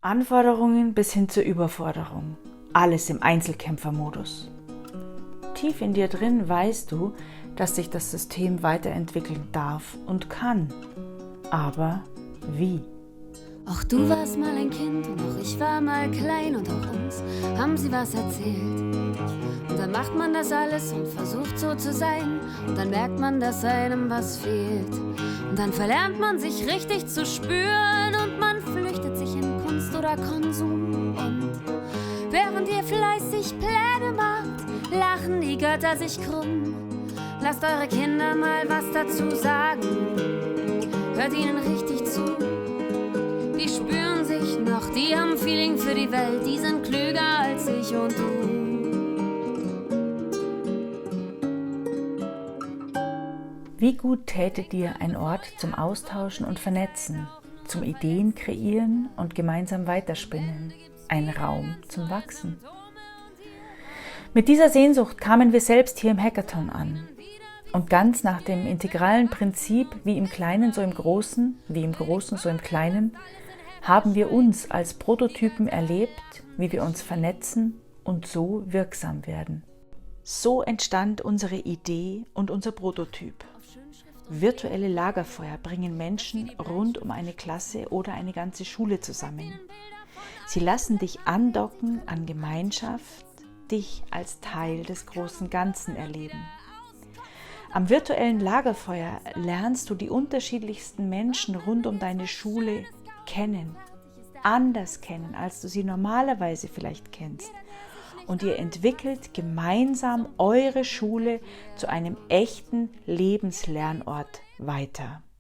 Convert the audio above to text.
Anforderungen bis hin zur Überforderung. Alles im Einzelkämpfermodus. Tief in dir drin weißt du, dass sich das System weiterentwickeln darf und kann. Aber wie? Auch du warst mal ein Kind und auch ich war mal klein und auch uns haben sie was erzählt. Und dann macht man das alles und versucht so zu sein und dann merkt man, dass einem was fehlt. Und dann verlernt man sich richtig zu spüren und man flüchtet sich in Kunst oder Konsum. Und während ihr fleißig Pläne macht, lachen die Götter sich krumm. Lasst eure Kinder mal was dazu sagen, hört ihnen richtig zu. Die spüren sich noch, die haben Feeling für die Welt, die sind klüger als ich und du. Wie gut täte dir ein Ort zum Austauschen und Vernetzen, zum Ideen kreieren und gemeinsam weiterspinnen, ein Raum zum Wachsen? Mit dieser Sehnsucht kamen wir selbst hier im Hackathon an. Und ganz nach dem integralen Prinzip, wie im Kleinen so im Großen, wie im Großen so im Kleinen, haben wir uns als Prototypen erlebt, wie wir uns vernetzen und so wirksam werden. So entstand unsere Idee und unser Prototyp. Virtuelle Lagerfeuer bringen Menschen rund um eine Klasse oder eine ganze Schule zusammen. Sie lassen dich andocken an Gemeinschaft, dich als Teil des großen Ganzen erleben. Am virtuellen Lagerfeuer lernst du die unterschiedlichsten Menschen rund um deine Schule kennen, anders kennen, als du sie normalerweise vielleicht kennst. Und ihr entwickelt gemeinsam eure Schule zu einem echten Lebenslernort weiter.